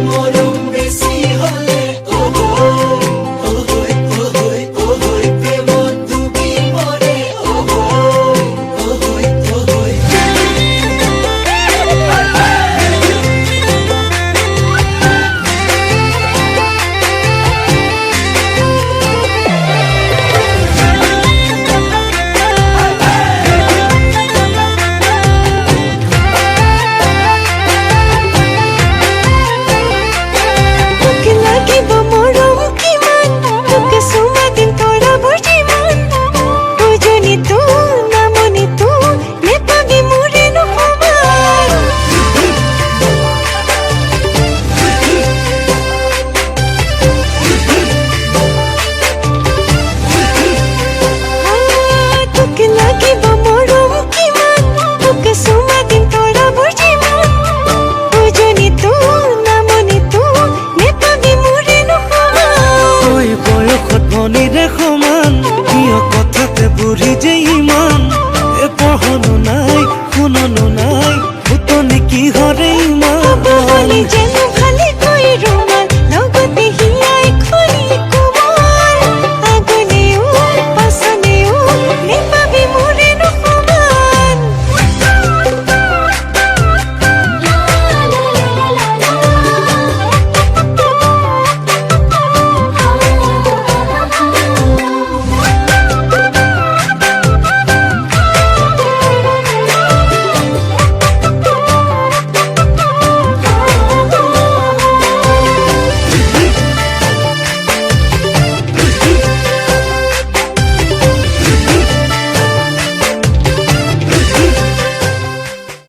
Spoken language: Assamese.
মৰম বেশি হলে ওহই ওহই ওহই ওহই প্ৰেমত ডুবি মৰে ওহই ওহই ওহই বয়সত ভনীৰে সমান কিয় কথাতে বুঢ়ী যে ইমান